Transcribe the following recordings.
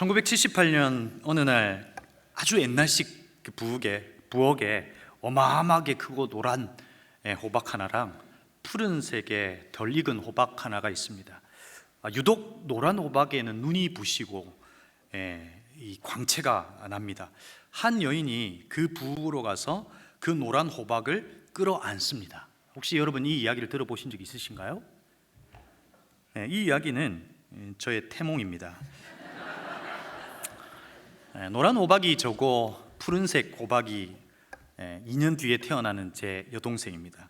1978년 어느 날 아주 옛날식 그 부엌에 어마어마하게 크고 노란 호박 하나랑 푸른색의 덜 익은 호박 하나가 있습니다. 유독 노란 호박에는 눈이 부시고 이 광채가 납니다. 한 여인이 그 부엌으로 가서 그 노란 호박을 끌어안습니다. 혹시 여러분 이 이야기를 들어보신 적 있으신가요? 이 이야기는 저의 태몽입니다. 노란 호박이 저고 푸른색 호박이 2년 뒤에 태어나는 제 여동생입니다.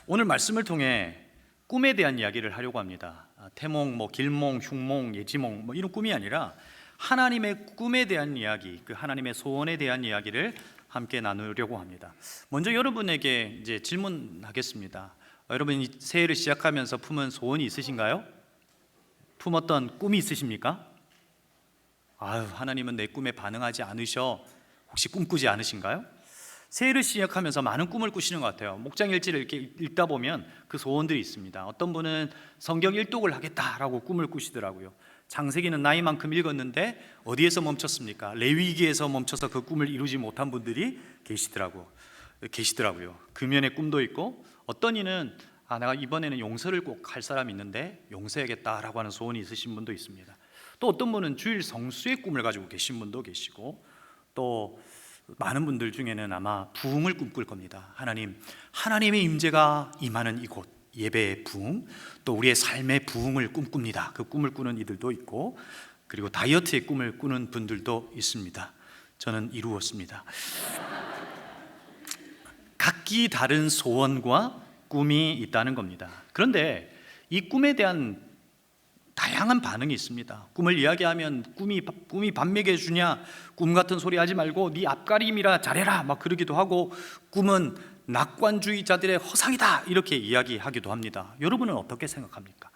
오늘 말씀을 통해 꿈에 대한 이야기를 하려고 합니다. 태몽, 길몽, 흉몽, 예지몽 이런 꿈이 아니라 하나님의 꿈에 대한 이야기, 그 하나님의 소원에 대한 이야기를 함께 나누려고 합니다. 먼저 여러분에게 이제 질문하겠습니다. 여러분, 이 새해를 시작하면서 품은 소원이 있으신가요? 품었던 꿈이 있으십니까? 하나님은 내 꿈에 반응하지 않으셔. 혹시 꿈꾸지 않으신가요? 새해를 시작하면서 많은 꿈을 꾸시는 것 같아요. 목장일지를 이렇게 읽다 보면 그 소원들이 있습니다. 어떤 분은 성경 일독을 하겠다라고 꿈을 꾸시더라고요. 창세기는 나이만큼 읽었는데 어디에서 멈췄습니까? 레위기에서 멈춰서 그 꿈을 이루지 못한 분들이 계시더라고요. 금연의 꿈도 있고, 어떤 이는 내가 이번에는 용서를 꼭 할 사람이 있는데 용서해야겠다라고 하는 소원이 있으신 분도 있습니다. 또 어떤 분은 주일 성수의 꿈을 가지고 계신 분도 계시고, 또 많은 분들 중에는 아마 부흥을 꿈꿀 겁니다. 하나님의 임재가 임하는 이곳, 예배의 부흥, 또 우리의 삶의 부흥을 꿈꿉니다. 그 꿈을 꾸는 이들도 있고, 그리고 다이어트의 꿈을 꾸는 분들도 있습니다. 저는 이루었습니다. 각기 다른 소원과 꿈이 있다는 겁니다. 그런데 이 꿈에 대한 다양한 반응이 있습니다. 꿈을 이야기하면 꿈이 밥 먹여주냐, 꿈 같은 소리 하지 말고 네 앞가림이라 잘해라 그러기도 하고, 꿈은 낙관주의자들의 허상이다 이렇게 이야기하기도 합니다. 여러분은 어떻게 생각합니까?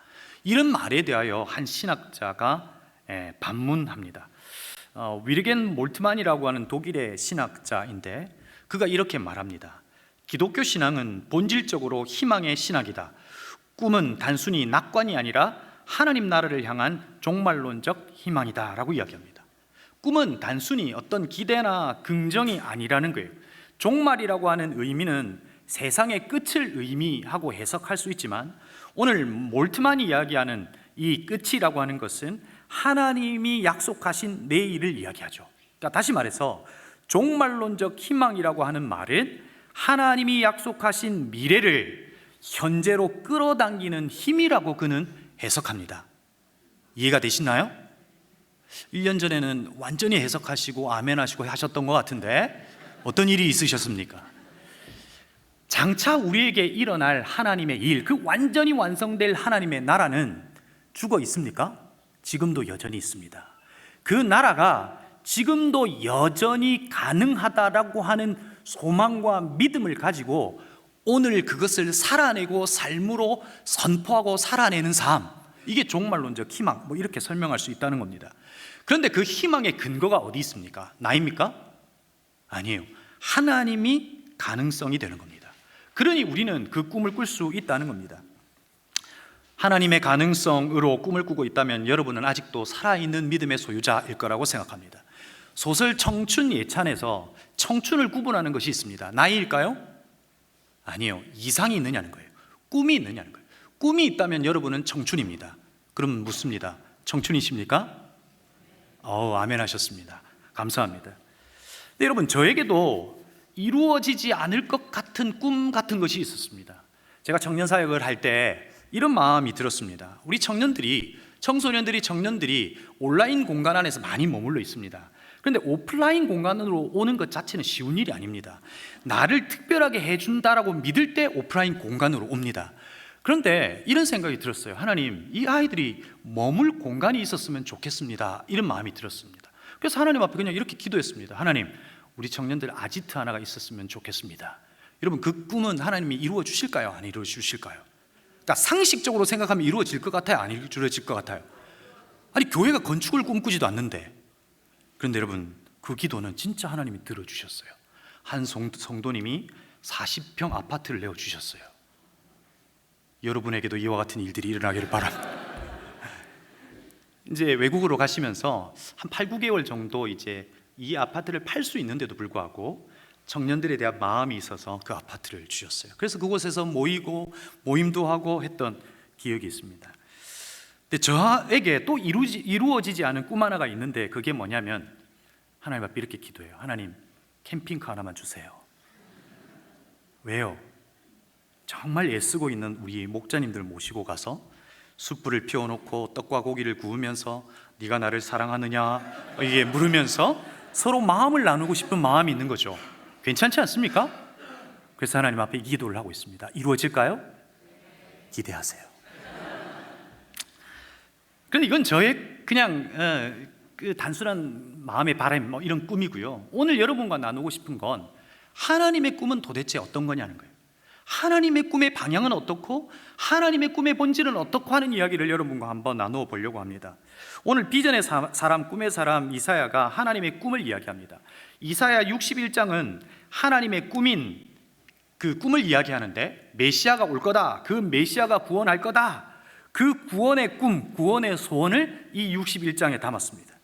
이런 말에 대하여 한 신학자가 반문합니다. 위르겐 몰트만이라고 하는 독일의 신학자인데, 그가 이렇게 말합니다. 기독교 신앙은 본질적으로 희망의 신학이다. 꿈은 단순히 낙관이 아니라 하나님 나라를 향한 종말론적 희망이다 라고 이야기합니다. 꿈은 단순히 어떤 기대나 긍정이 아니라는 거예요. 종말이라고 하는 의미는 세상의 끝을 의미하고 해석할 수 있지만, 오늘 몰트만이 이야기하는 이 끝이라고 하는 것은 하나님이 약속하신 내일을 이야기하죠. 그러니까 다시 말해서 종말론적 희망이라고 하는 말은 하나님이 약속하신 미래를 현재로 끌어당기는 힘이라고 그는 해석합니다. 이해가 되시나요? 1년 전에는 완전히 해석하시고 아멘 하시고 하셨던 것 같은데 어떤 일이 있으셨습니까? 장차 우리에게 일어날 하나님의 일, 그 완전히 완성될 하나님의 나라는 죽어 있습니까? 지금도 여전히 있습니다. 그 나라가 지금도 여전히 가능하다라고 하는 소망과 믿음을 가지고 오늘 그것을 살아내고 삶으로 선포하고 살아내는 삶, 이게 종말론적 희망 이렇게 설명할 수 있다는 겁니다. 그런데 그 희망의 근거가 어디 있습니까? 나입니까? 아니에요. 하나님이 가능성이 되는 겁니다. 그러니 우리는 그 꿈을 꿀 수 있다는 겁니다. 하나님의 가능성으로 꿈을 꾸고 있다면 여러분은 아직도 살아있는 믿음의 소유자일 거라고 생각합니다. 소설 청춘 예찬에서 청춘을 구분하는 것이 있습니다. 나이일까요? 아니에요. 이상이 있느냐는 거예요. 꿈이 있느냐는 거예요. 꿈이 있다면 여러분은 청춘입니다. 그럼 묻습니다. 청춘이십니까? 아멘 하셨습니다. 감사합니다. 근데 여러분, 저에게도 이루어지지 않을 것 같은 꿈 같은 것이 있었습니다. 제가 청년 사역을 할 때 이런 마음이 들었습니다. 우리 청년들이 온라인 공간 안에서 많이 머물러 있습니다. 그런데 오프라인 공간으로 오는 것 자체는 쉬운 일이 아닙니다. 나를 특별하게 해준다라고 믿을 때 오프라인 공간으로 옵니다. 그런데 이런 생각이 들었어요. 하나님, 이 아이들이 머물 공간이 있었으면 좋겠습니다. 이런 마음이 들었습니다. 그래서 하나님 앞에 그냥 이렇게 기도했습니다. 하나님, 우리 청년들 아지트 하나가 있었으면 좋겠습니다. 여러분, 그 꿈은 하나님이 이루어 주실까요? 안 이루어 주실까요? 그러니까 상식적으로 생각하면 이루어질 것 같아요? 안 이루어질 것 같아요? 아니, 교회가 건축을 꿈꾸지도 않는데. 그런데 여러분, 그 기도는 진짜 하나님이 들어주셨어요. 한 성도님이 40평 아파트를 내어주셨어요. 여러분에게도 이와 같은 일들이 일어나기를 바랍니다. 이제 외국으로 가시면서 한 8, 9개월 정도 이제 이 아파트를 팔 수 있는데도 불구하고 청년들에 대한 마음이 있어서 그 아파트를 주셨어요. 그래서 그곳에서 모이고 모임도 하고 했던 기억이 있습니다. 근데 저에게 또 이루어지지 않은 꿈 하나가 있는데, 그게 뭐냐면 하나님 앞에 이렇게 기도해요. 하나님, 캠핑카 하나만 주세요. 왜요? 정말 애쓰고 있는 우리 목자님들 모시고 가서 숯불을 피워놓고 떡과 고기를 구우면서 네가 나를 사랑하느냐 이게 물으면서 서로 마음을 나누고 싶은 마음이 있는 거죠. 괜찮지 않습니까? 그래서 하나님 앞에 기도를 하고 있습니다. 이루어질까요? 기대하세요. 그런데 이건 저의 그냥 그 단순한 마음의 바람 뭐 이런 꿈이고요. 오늘 여러분과 나누고 싶은 건 하나님의 꿈은 도대체 어떤 거냐는 거예요. 하나님의 꿈의 방향은 어떻고 하나님의 꿈의 본질은 어떻고 하는 이야기를 여러분과 한번 나누어 보려고 합니다. 오늘 비전의 사람, 꿈의 사람 이사야가 하나님의 꿈을 이야기합니다. 이사야 61장은 하나님의 꿈인 그 꿈을 이야기하는데, 메시아가 올 거다, 그 메시아가 구원할 거다, 그 구원의 꿈, 구원의 소원을 이 61장에 담았습니다.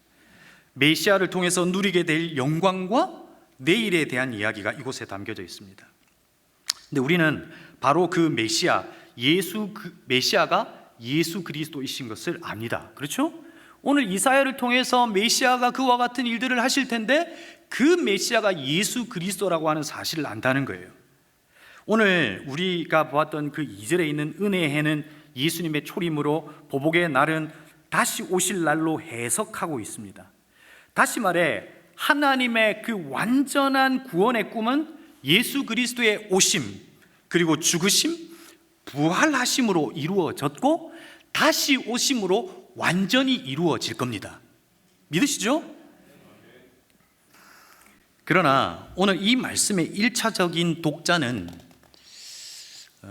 메시아를 통해서 누리게 될 영광과 내일에 대한 이야기가 이곳에 담겨져 있습니다. 근데 우리는 바로 그 메시아가 예수 그리스도이신 것을 압니다. 그렇죠? 오늘 이사야를 통해서 메시아가 그와 같은 일들을 하실 텐데 그 메시아가 예수 그리스도라고 하는 사실을 안다는 거예요. 오늘 우리가 보았던 그 2절에 있는 은혜의 해는 예수님의 초림으로 보복의 날은 다시 오실 날로 해석하고 있습니다. 다시 말해 하나님의 그 완전한 구원의 꿈은 예수 그리스도의 오심, 그리고 죽으심, 부활하심으로 이루어졌고 다시 오심으로 완전히 이루어질 겁니다. 믿으시죠? 그러나 오늘 이 말씀의 1차적인 독자는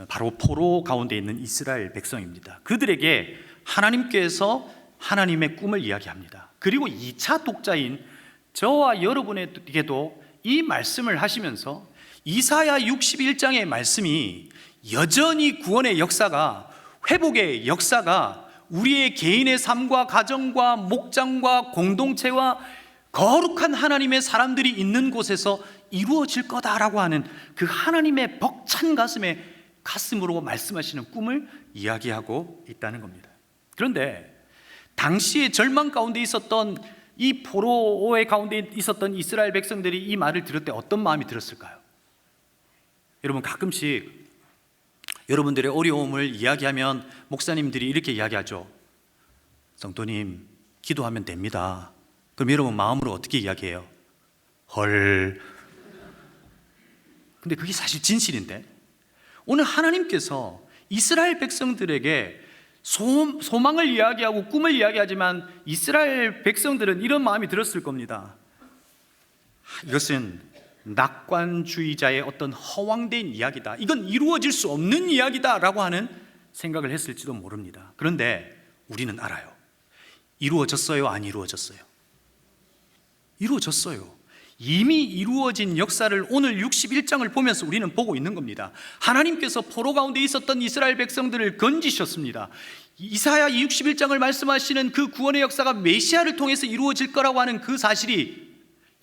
바로 포로 가운데 있는 이스라엘 백성입니다. 그들에게 하나님께서 하나님의 꿈을 이야기합니다. 그리고 2차 독자인 저와 여러분에게도 이 말씀을 하시면서 이사야 61장의 말씀이 여전히 구원의 역사가, 회복의 역사가 우리의 개인의 삶과 가정과 목장과 공동체와 거룩한 하나님의 사람들이 있는 곳에서 이루어질 거다라고 하는 그 하나님의 벅찬 가슴으로 말씀하시는 꿈을 이야기하고 있다는 겁니다. 그런데 당시에 절망 가운데 있었던 이 포로의 가운데 있었던 이스라엘 백성들이 이 말을 들을 때 어떤 마음이 들었을까요? 여러분, 가끔씩 여러분들의 어려움을 이야기하면 목사님들이 이렇게 이야기하죠. 성도님, 기도하면 됩니다. 그럼 여러분 마음으로 어떻게 이야기해요? 헐. 근데 그게 사실 진실인데, 오늘 하나님께서 이스라엘 백성들에게 소망을 이야기하고 꿈을 이야기하지만 이스라엘 백성들은 이런 마음이 들었을 겁니다. 이것은 낙관주의자의 어떤 허황된 이야기다, 이건 이루어질 수 없는 이야기다 라고 하는 생각을 했을지도 모릅니다. 그런데 우리는 알아요. 이루어졌어요? 안 이루어졌어요? 이루어졌어요. 이미 이루어진 역사를 오늘 61장을 보면서 우리는 보고 있는 겁니다. 하나님께서 포로 가운데 있었던 이스라엘 백성들을 건지셨습니다. 이사야 61장을 말씀하시는 그 구원의 역사가 메시아를 통해서 이루어질 거라고 하는 그 사실이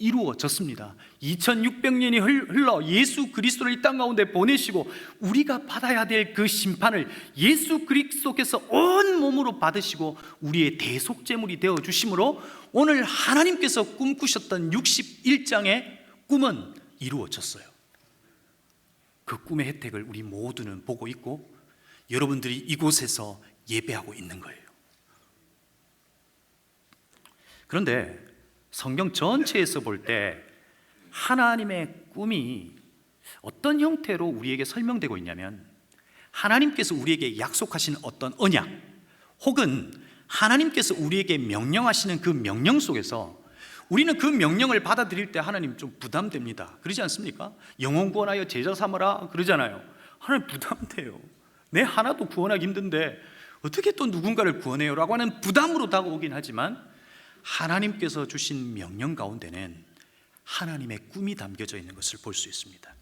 이루어졌습니다. 2600년이 흘러 예수 그리스도를 이 땅 가운데 보내시고 우리가 받아야 될 그 심판을 예수 그리스도께서 온 몸으로 받으시고 우리의 대속제물이 되어주심으로 오늘 하나님께서 꿈꾸셨던 61장의 꿈은 이루어졌어요. 그 꿈의 혜택을 우리 모두는 보고 있고 여러분들이 이곳에서 예배하고 있는 거예요. 그런데 성경 전체에서 볼 때 하나님의 꿈이 어떤 형태로 우리에게 설명되고 있냐면, 하나님께서 우리에게 약속하신 어떤 언약, 혹은 하나님께서 우리에게 명령하시는 그 명령 속에서 우리는 그 명령을 받아들일 때 하나님 좀 부담됩니다. 그러지 않습니까? 영혼 구원하여 제자 삼으라 그러잖아요. 하나님 부담돼요. 내 하나도 구원하기 힘든데 어떻게 또 누군가를 구원해요? 라고 하는 부담으로 다가오긴 하지만 하나님께서 주신 명령 가운데는 하나님의 꿈이 담겨져 있는 것을 볼 수 있습니다.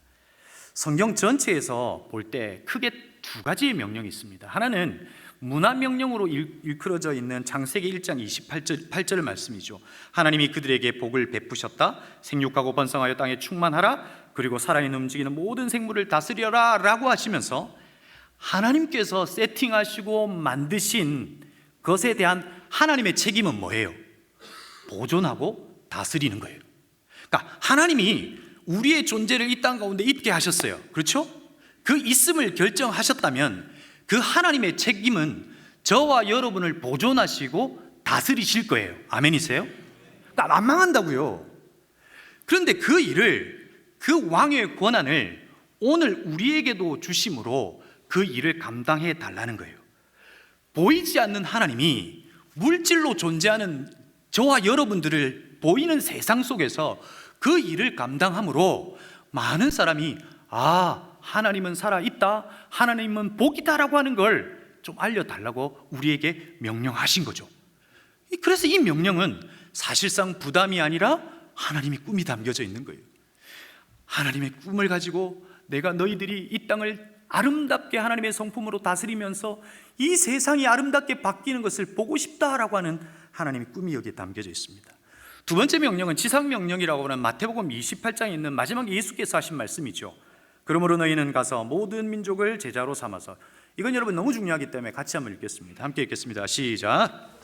성경 전체에서 볼 때 크게 두 가지의 명령이 있습니다. 하나는 문화명령으로 일컬어져 있는 창세기 1장 28절 말씀이죠. 하나님이 그들에게 복을 베푸셨다. 생육하고 번성하여 땅에 충만하라. 그리고 살아있는 움직이는 모든 생물을 다스려라 라고 하시면서 하나님께서 세팅하시고 만드신 것에 대한 하나님의 책임은 뭐예요? 보존하고 다스리는 거예요. 그러니까 하나님이 우리의 존재를 이 땅 가운데 있게 하셨어요. 그렇죠? 그 있음을 결정하셨다면 그 하나님의 책임은 저와 여러분을 보존하시고 다스리실 거예요. 아멘이세요? 그러니까 안 망한다고요. 그런데 그 일을, 그 왕의 권한을 오늘 우리에게도 주심으로 그 일을 감당해 달라는 거예요. 보이지 않는 하나님이 물질로 존재하는 저와 여러분들을 보이는 세상 속에서 그 일을 감당함으로 많은 사람이 하나님은 살아있다, 하나님은 복이다라고 하는 걸 좀 알려달라고 우리에게 명령하신 거죠. 그래서 이 명령은 사실상 부담이 아니라 하나님의 꿈이 담겨져 있는 거예요. 하나님의 꿈을 가지고 내가 너희들이 이 땅을 아름답게 하나님의 성품으로 다스리면서 이 세상이 아름답게 바뀌는 것을 보고 싶다라고 하는 하나님의 꿈이 여기에 담겨져 있습니다. 두 번째 명령은 지상명령이라고 하는 마태복음 28장에 있는 마지막 예수께서 하신 말씀이죠. 그러므로 너희는 가서 모든 민족을 제자로 삼아서, 이건 여러분 너무 중요하기 때문에 같이 한번 읽겠습니다. 함께 읽겠습니다. 시작.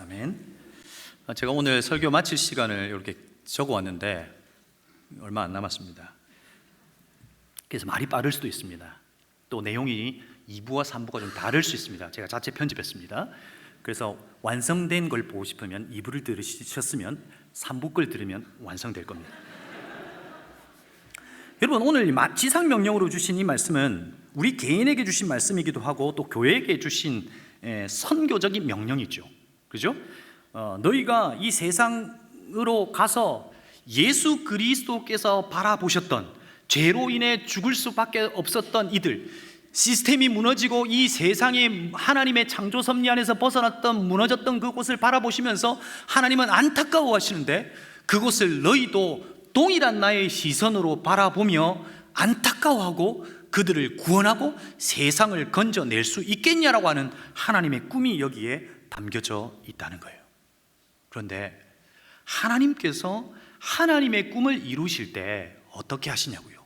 아멘. 제가 오늘 설교 마칠 시간을 이렇게 적어왔는데 얼마 안 남았습니다. 그래서 말이 빠를 수도 있습니다. 또 내용이 2부와 3부가 좀 다를 수 있습니다. 제가 자체 편집했습니다. 그래서 완성된 걸 보고 싶으면 2부를 들으셨으면 3부 걸 들으면 완성될 겁니다. 여러분, 오늘 지상명령으로 주신 이 말씀은 우리 개인에게 주신 말씀이기도 하고 또 교회에게 주신 선교적인 명령이죠. 그죠? 너희가 이 세상으로 가서 예수 그리스도께서 바라보셨던, 죄로 인해 죽을 수밖에 없었던 이들, 시스템이 무너지고 이 세상이 하나님의 창조 섭리 안에서 벗어났던, 무너졌던 그곳을 바라보시면서 하나님은 안타까워하시는데 그곳을 너희도 동일한 나의 시선으로 바라보며 안타까워하고 그들을 구원하고 세상을 건져낼 수 있겠냐라고 하는 하나님의 꿈이 여기에 담겨져 있다는 거예요. 그런데 하나님께서 하나님의 꿈을 이루실 때 어떻게 하시냐고요?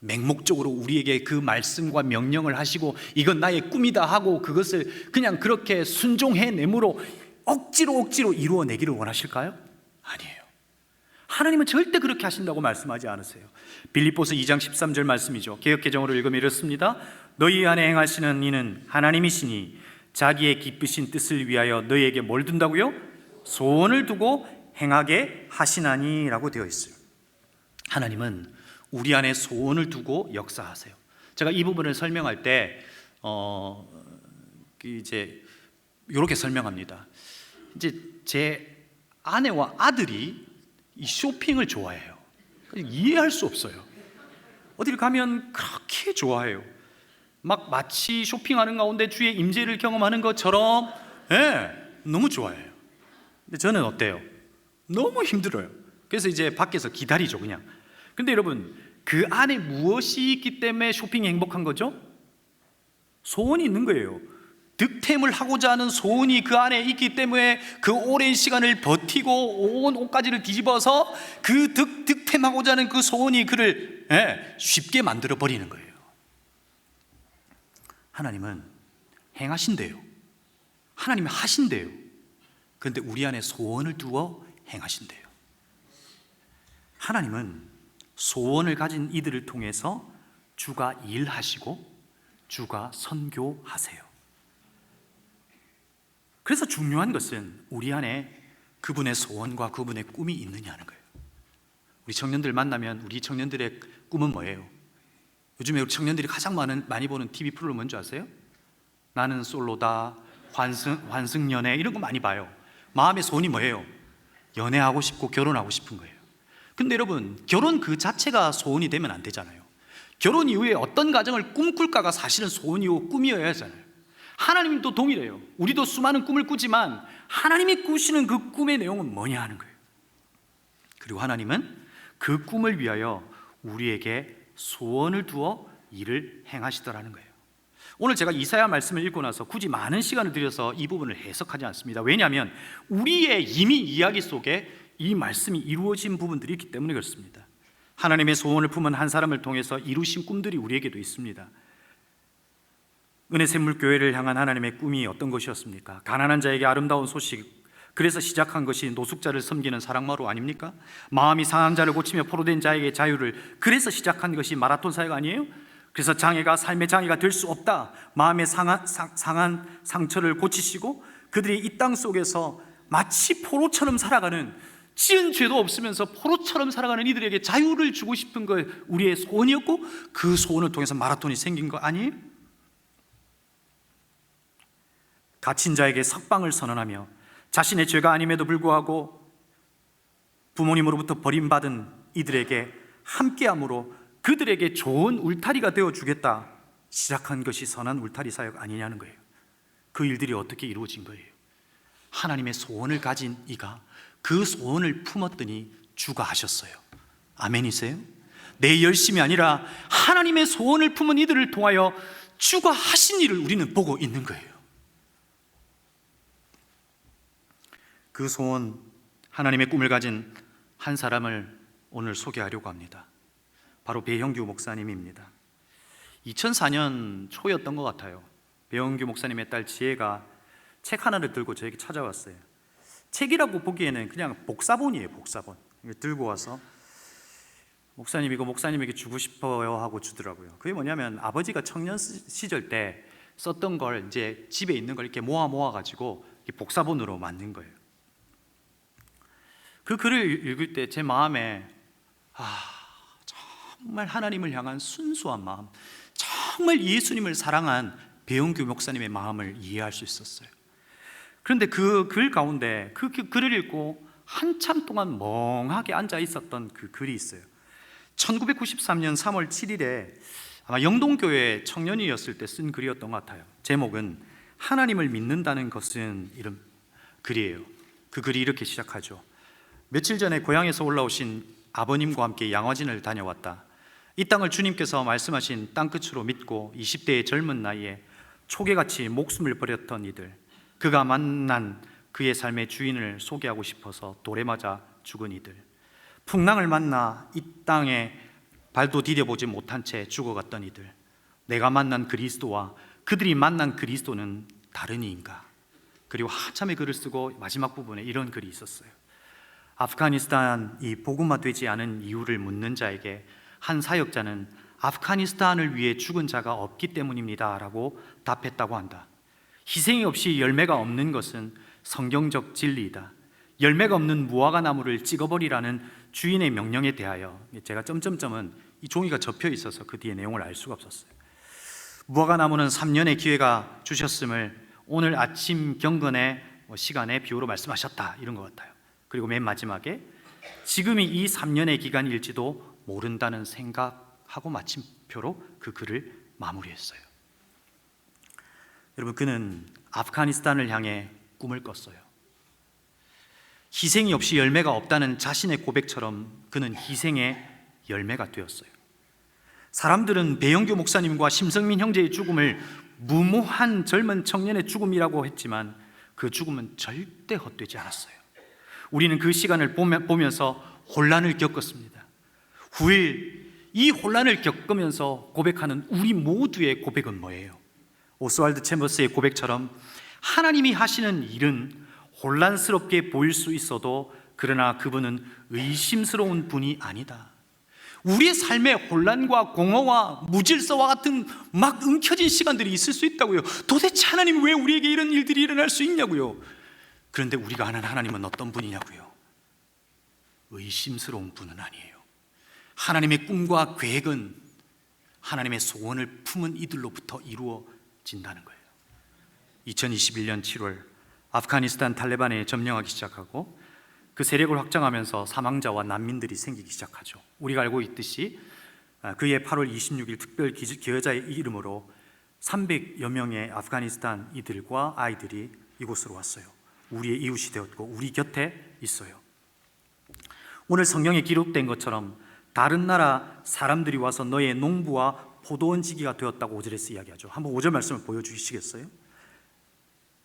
맹목적으로 우리에게 그 말씀과 명령을 하시고 이건 나의 꿈이다 하고 그것을 그냥 그렇게 순종해내므로 억지로 이루어내기를 원하실까요? 아니에요. 하나님은 절대 그렇게 하신다고 말씀하지 않으세요. 빌립보서 2장 13절 말씀이죠. 개역개정으로 읽으면 이렇습니다. 너희 안에 행하시는 이는 하나님이시니 자기의 기쁘신 뜻을 위하여 너희에게 뭘 둔다고요? 소원을 두고 행하게 하시나니 라고 되어 있어요. 하나님은 우리 안에 소원을 두고 역사하세요. 제가 이 부분을 설명할 때 이제 이렇게 설명합니다. 이제 제 아내와 아들이 이 쇼핑을 좋아해요. 이해할 수 없어요. 어딜 가면 그렇게 좋아해요. 마치 쇼핑하는 가운데 주의 임재를 경험하는 것처럼 너무 좋아해요. 근데 저는 어때요? 너무 힘들어요. 그래서 이제 밖에서 기다리죠, 그냥. 근데 여러분, 그 안에 무엇이 있기 때문에 쇼핑이 행복한 거죠? 소원이 있는 거예요. 득템을 하고자 하는 소원이 그 안에 있기 때문에 그 오랜 시간을 버티고 온 옷가지를 뒤집어서 그 득템하고자 하는 그 소원이 그를 쉽게 만들어 버리는 거예요. 하나님은 행하신대요. 하나님은 하신대요. 그런데 우리 안에 소원을 두어 행하신대요. 하나님은 소원을 가진 이들을 통해서 주가 일하시고 주가 선교하세요. 그래서 중요한 것은 우리 안에 그분의 소원과 그분의 꿈이 있느냐는 거예요. 우리 청년들 만나면 우리 청년들의 꿈은 뭐예요? 요즘에 우리 청년들이 가장 많이 보는 TV 프로그램 뭔지 아세요? 나는 솔로다, 환승연애 이런 거 많이 봐요. 마음의 소원이 뭐예요? 연애하고 싶고 결혼하고 싶은 거예요. 근데 여러분, 결혼 그 자체가 소원이 되면 안 되잖아요. 결혼 이후에 어떤 가정을 꿈꿀까가 사실은 소원이고 꿈이어야 하잖아요. 하나님도 동일해요. 우리도 수많은 꿈을 꾸지만 하나님이 꾸시는 그 꿈의 내용은 뭐냐 하는 거예요. 그리고 하나님은 그 꿈을 위하여 우리에게 소원을 두어 일을 행하시더라는 거예요. 오늘 제가 이사야 말씀을 읽고 나서 굳이 많은 시간을 들여서 이 부분을 해석하지 않습니다. 왜냐하면 우리의 이미 이야기 속에 이 말씀이 이루어진 부분들이 있기 때문에 그렇습니다. 하나님의 소원을 품은 한 사람을 통해서 이루신 꿈들이 우리에게도 있습니다. 은혜샘물교회를 향한 하나님의 꿈이 어떤 것이었습니까? 가난한 자에게 아름다운 소식, 그래서 시작한 것이 노숙자를 섬기는 사랑마루 아닙니까? 마음이 상한 자를 고치며 포로된 자에게 자유를, 그래서 시작한 것이 마라톤 사역 아니에요? 그래서 장애가 삶의 장애가 될 수 없다, 마음의 상한 상처를 고치시고 그들이 이 땅 속에서 마치 포로처럼 살아가는, 지은 죄도 없으면서 포로처럼 살아가는 이들에게 자유를 주고 싶은 거 우리의 소원이었고, 그 소원을 통해서 마라톤이 생긴 거 아니에요? 갇힌 자에게 석방을 선언하며 자신의 죄가 아님에도 불구하고 부모님으로부터 버림받은 이들에게 함께함으로 그들에게 좋은 울타리가 되어주겠다 시작한 것이 선한 울타리 사역 아니냐는 거예요. 그 일들이 어떻게 이루어진 거예요? 하나님의 소원을 가진 이가 그 소원을 품었더니 주가 하셨어요. 아멘이세요? 내 열심이 아니라 하나님의 소원을 품은 이들을 통하여 주가 하신 일을 우리는 보고 있는 거예요. 그 소원, 하나님의 꿈을 가진 한 사람을 오늘 소개하려고 합니다. 바로 배형규 목사님입니다. 2004년 초였던 것 같아요. 배형규 목사님의 딸 지혜가 책 하나를 들고 저에게 찾아왔어요. 책이라고 보기에는 그냥 복사본이에요. 복사본. 들고 와서 목사님 이거 목사님에게 주고 싶어요 하고 주더라고요. 그게 뭐냐면 아버지가 청년 시절 때 썼던 걸 이제 집에 있는 걸 이렇게 모아 가지고 복사본으로 만든 거예요. 그 글을 읽을 때 제 마음에 정말 하나님을 향한 순수한 마음, 정말 예수님을 사랑한 배용규 목사님의 마음을 이해할 수 있었어요. 그런데 그 글 가운데 그 글을 읽고 한참 동안 멍하게 앉아 있었던 그 글이 있어요. 1993년 3월 7일에 아마 영동교회 청년이었을 때 쓴 글이었던 것 같아요. 제목은 하나님을 믿는다는 것은, 이런 글이에요. 그 글이 이렇게 시작하죠. 며칠 전에 고향에서 올라오신 아버님과 함께 양화진을 다녀왔다. 이 땅을 주님께서 말씀하신 땅끝으로 믿고 20대의 젊은 나이에 초계같이 목숨을 버렸던 이들, 그가 만난 그의 삶의 주인을 소개하고 싶어서 돌에 맞아 죽은 이들, 풍랑을 만나 이 땅에 발도 디뎌보지 못한 채 죽어갔던 이들, 내가 만난 그리스도와 그들이 만난 그리스도는 다른 이인가? 그리고 한참의 글을 쓰고 마지막 부분에 이런 글이 있었어요. 아프가니스탄이 복음화되지 않은 이유를 묻는 자에게 한 사역자는 아프가니스탄을 위해 죽은 자가 없기 때문입니다 라고 답했다고 한다. 희생이 없이 열매가 없는 것은 성경적 진리이다. 열매가 없는 무화과 나무를 찍어버리라는 주인의 명령에 대하여, 제가 점점점은 이 종이가 접혀 있어서 그 뒤에 내용을 알 수가 없었어요. 무화과 나무는 3년의 기회가 주셨음을 오늘 아침 경건의 시간에 비유로 말씀하셨다, 이런 것 같아요. 그리고 맨 마지막에 지금이 이 3년의 기간일지도 모른다는 생각하고 마침표로 그 글을 마무리했어요. 여러분, 그는 아프가니스탄을 향해 꿈을 꿨어요. 희생이 없이 열매가 없다는 자신의 고백처럼 그는 희생의 열매가 되었어요. 사람들은 배영규 목사님과 심성민 형제의 죽음을 무모한 젊은 청년의 죽음이라고 했지만 그 죽음은 절대 헛되지 않았어요. 우리는 그 시간을 보면서 혼란을 겪었습니다. 후일 이 혼란을 겪으면서 고백하는 우리 모두의 고백은 뭐예요? 오스왈드 챔버스의 고백처럼 하나님이 하시는 일은 혼란스럽게 보일 수 있어도 그러나 그분은 의심스러운 분이 아니다. 우리의 삶에 혼란과 공허와 무질서와 같은 막 움켜진 시간들이 있을 수 있다고요. 도대체 하나님이 왜 우리에게 이런 일들이 일어날 수 있냐고요. 그런데 우리가 아는 하나님은 어떤 분이냐고요. 의심스러운 분은 아니에요. 하나님의 꿈과 계획은 하나님의 소원을 품은 이들로부터 이루어진다는 거예요. 2021년 7월 아프가니스탄 탈레반에 점령하기 시작하고 그 세력을 확장하면서 사망자와 난민들이 생기기 시작하죠. 우리가 알고 있듯이 그해 8월 26일 특별 기여자의 이름으로 300여 명의 아프가니스탄 이들과 아이들이 이곳으로 왔어요. 우리의 이웃이 되었고 우리 곁에 있어요. 오늘 성경에 기록된 것처럼 다른 나라 사람들이 와서 너의 농부와 포도원지기가 되었다고 5절에서 이야기하죠. 한번 5절 말씀을 보여주시겠어요?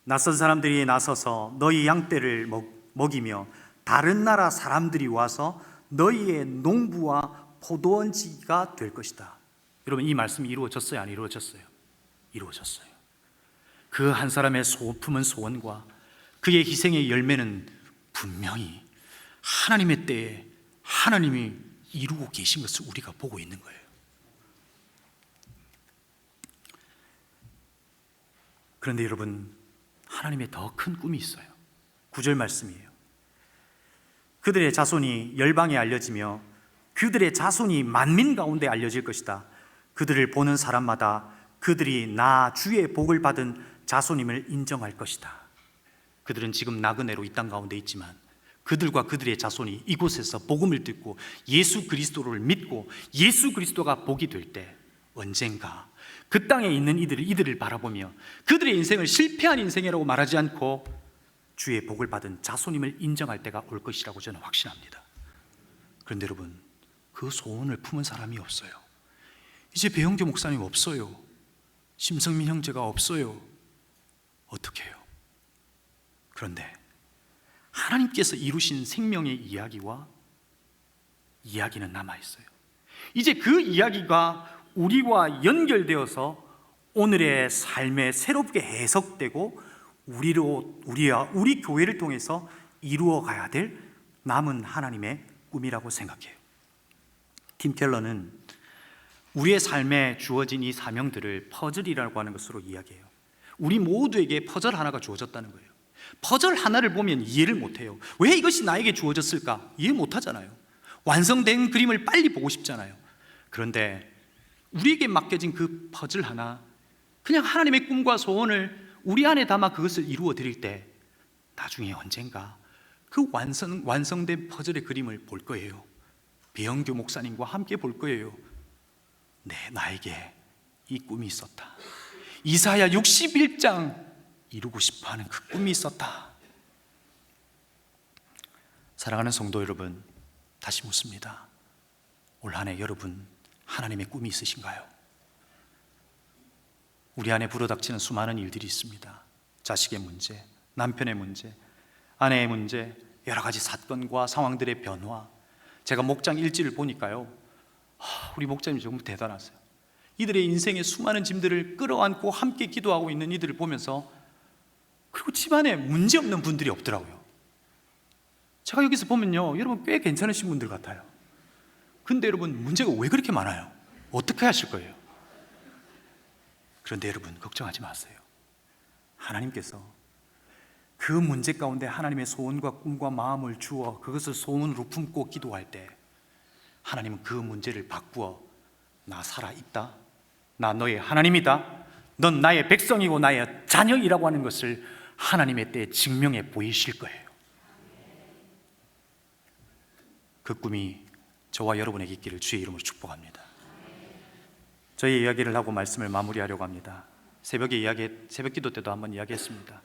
낯선 사람들이 나서서 너희 양떼를 먹이며 다른 나라 사람들이 와서 너희의 농부와 포도원지기가 될 것이다. 여러분, 이 말씀이 이루어졌어요? 안 이루어졌어요? 이루어졌어요. 그 한 사람의 품은 소원과 그의 희생의 열매는 분명히 하나님의 때에 하나님이 이루고 계신 것을 우리가 보고 있는 거예요. 그런데 여러분, 하나님의 더 큰 꿈이 있어요. 9절 말씀이에요. 그들의 자손이 열방에 알려지며 그들의 자손이 만민 가운데 알려질 것이다. 그들을 보는 사람마다 그들이 나 주의 복을 받은 자손임을 인정할 것이다. 그들은 지금 나그네로 이 땅 가운데 있지만 그들과 그들의 자손이 이곳에서 복음을 듣고 예수 그리스도를 믿고 예수 그리스도가 복이 될 때 언젠가 그 땅에 있는 이들을 바라보며 그들의 인생을 실패한 인생이라고 말하지 않고 주의 복을 받은 자손임을 인정할 때가 올 것이라고 저는 확신합니다. 그런데 여러분, 그 소원을 품은 사람이 없어요. 이제 배영교 목사님 없어요. 심성민 형제가 없어요. 어떻게 해요? 그런데 하나님께서 이루신 생명의 이야기는 남아있어요. 이제 그 이야기가 우리와 연결되어서 오늘의 삶에 새롭게 해석되고 우리 교회를 통해서 이루어가야 될 남은 하나님의 꿈이라고 생각해요. 팀 켈러는 우리의 삶에 주어진 이 사명들을 퍼즐이라고 하는 것으로 이야기해요. 우리 모두에게 퍼즐 하나가 주어졌다는 거예요. 퍼즐 하나를 보면 이해를 못해요. 왜 이것이 나에게 주어졌을까? 이해 못하잖아요. 완성된 그림을 빨리 보고 싶잖아요. 그런데 우리에게 맡겨진 그 퍼즐 하나, 그냥 하나님의 꿈과 소원을 우리 안에 담아 그것을 이루어 드릴 때 나중에 언젠가 그 완성된 퍼즐의 그림을 볼 거예요. 배영교 목사님과 함께 볼 거예요. 나에게 이 꿈이 있었다. 이사야 61장 이루고 싶어하는 그 꿈이 있었다. 사랑하는 성도 여러분, 다시 묻습니다. 올 한 해 여러분 하나님의 꿈이 있으신가요? 우리 안에 불어닥치는 수많은 일들이 있습니다. 자식의 문제, 남편의 문제, 아내의 문제, 여러 가지 사건과 상황들의 변화. 제가 목장 일지를 보니까요, 우리 목장님이 정말 대단하세요. 이들의 인생의 수많은 짐들을 끌어안고 함께 기도하고 있는 이들을 보면서, 그리고 집안에 문제 없는 분들이 없더라고요. 제가 여기서 보면요, 여러분 꽤 괜찮으신 분들 같아요. 근데 여러분 문제가 왜 그렇게 많아요? 어떻게 하실 거예요? 그런데 여러분 걱정하지 마세요. 하나님께서 그 문제 가운데 하나님의 소원과 꿈과 마음을 주어 그것을 소원으로 품고 기도할 때 하나님은 그 문제를 바꾸어 나 살아있다, 나 너의 하나님이다, 넌 나의 백성이고 나의 자녀이라고 하는 것을 하나님의 때에 증명해 보이실 거예요. 그 꿈이 저와 여러분에게 있기를 주의 이름으로 축복합니다. 저희 이야기를 하고 말씀을 마무리하려고 합니다. 새벽 기도 때도 한번 이야기했습니다.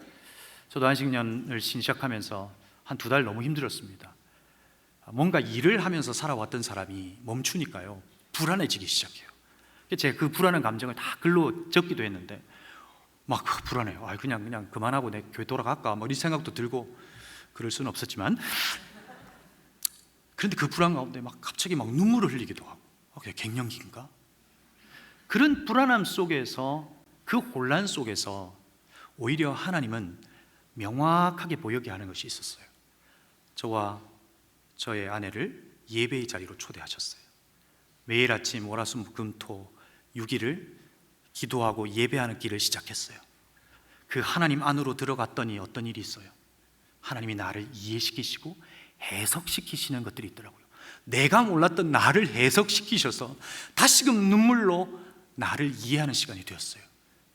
저도 안식년을 시작하면서 한 2달 너무 힘들었습니다. 뭔가 일을 하면서 살아왔던 사람이 멈추니까요, 불안해지기 시작해요. 제가 그 불안한 감정을 다 글로 적기도 했는데 막 불안해요. 그냥 그만하고 내 교회 돌아갈까 이 생각도 들고 그럴 수는 없었지만, 그런데 그 불안 가운데 갑자기 눈물을 흘리기도 하고, 그게 갱년기인가? 그런 불안함 속에서, 그 혼란 속에서 오히려 하나님은 명확하게 보이게 하는 것이 있었어요. 저와 저의 아내를 예배의 자리로 초대하셨어요. 매일 아침 월화수목금토 6일을 기도하고 예배하는 길을 시작했어요. 그 하나님 안으로 들어갔더니 어떤 일이 있어요? 하나님이 나를 이해시키시고 해석시키시는 것들이 있더라고요. 내가 몰랐던 나를 해석시키셔서 다시금 눈물로 나를 이해하는 시간이 되었어요.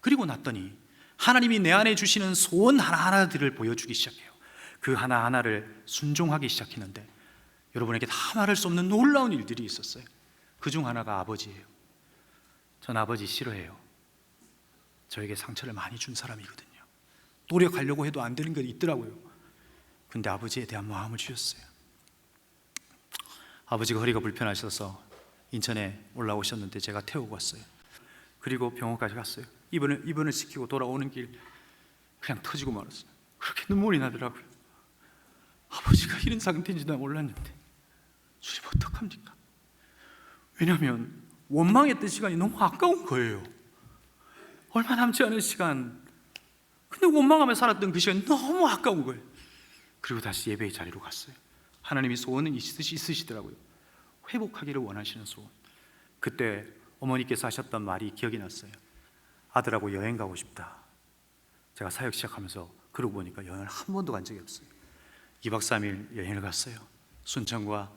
그리고 났더니 하나님이 내 안에 주시는 소원 하나하나들을 보여주기 시작해요. 그 하나하나를 순종하기 시작했는데 여러분에게 다 말할 수 없는 놀라운 일들이 있었어요. 그중 하나가 아버지예요. 전 아버지 싫어해요. 저에게 상처를 많이 준 사람이거든요. 노력하려고 해도 안 되는 게 있더라고요. 근데 아버지에 대한 마음을 주셨어요. 아버지가 허리가 불편하셔서 인천에 올라오셨는데 제가 태우고 왔어요. 그리고 병원까지 갔어요. 입원을 시키고 돌아오는 길 그냥 터지고 말았어요. 그렇게 눈물이 나더라고요. 아버지가 이런 상태인지 난 몰랐는데 주님 어떡합니까? 왜냐하면 원망했던 시간이 너무 아까운 거예요. 얼마 남지 않은 시간, 근데 원망하며 살았던 그 시간이 너무 아까운 거예요. 그리고 다시 예배의 자리로 갔어요. 하나님이 소원은 있으시더라고요. 회복하기를 원하시는 소원. 그때 어머니께서 하셨던 말이 기억이 났어요. 아들하고 여행 가고 싶다. 제가 사역 시작하면서 그러고 보니까 여행을 한 번도 간 적이 없어요. 2박 3일 여행을 갔어요. 순천과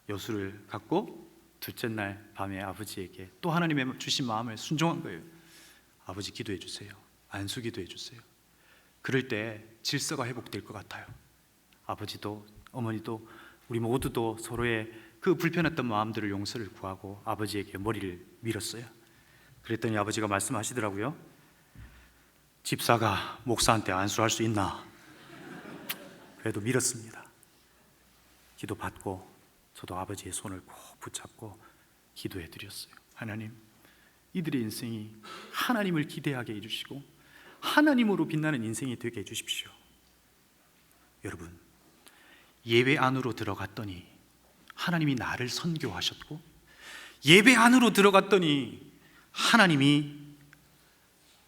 여수를 갔고, 둘째 날 밤에 아버지에게 또 하나님의 주신 마음을 순종한 거예요. 아버지 기도해 주세요. 안수 기도해 주세요. 그럴 때 질서가 회복될 것 같아요. 아버지도 어머니도 우리 모두도 서로의 그 불편했던 마음들을 용서를 구하고 아버지에게 머리를 밀었어요. 그랬더니 아버지가 말씀하시더라고요. 집사가 목사한테 안수할 수 있나? 그래도 밀었습니다. 기도 받고 저도 아버지의 손을 꼭 붙잡고 기도해 드렸어요. 하나님, 이들의 인생이 하나님을 기대하게 해주시고 하나님으로 빛나는 인생이 되게 해주십시오. 여러분, 예배 안으로 들어갔더니 하나님이 나를 선교하셨고, 예배 안으로 들어갔더니 하나님이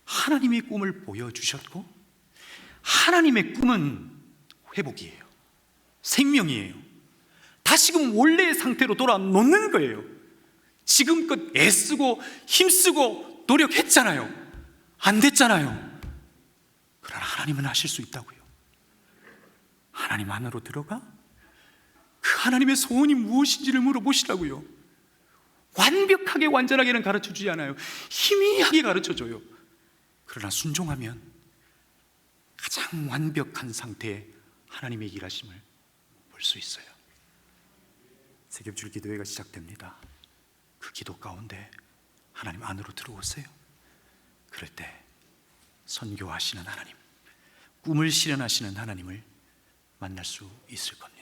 하나님의 꿈을 보여주셨고, 하나님의 꿈은 회복이에요. 생명이에요. 다시금 원래의 상태로 돌아놓는 거예요. 지금껏 애쓰고 힘쓰고 노력했잖아요. 안 됐잖아요. 그러나 하나님은 하실 수 있다고요. 하나님 안으로 들어가 그 하나님의 소원이 무엇인지를 물어보시라고요. 완벽하게 완전하게는 가르쳐주지 않아요. 희미하게 가르쳐줘요. 그러나 순종하면 가장 완벽한 상태에 하나님의 일하심을 볼 수 있어요. 세겹줄 기도회가 시작됩니다. 그 기도 가운데 하나님 안으로 들어오세요. 그럴 때 선교하시는 하나님, 꿈을 실현하시는 하나님을 만날 수 있을 겁니다.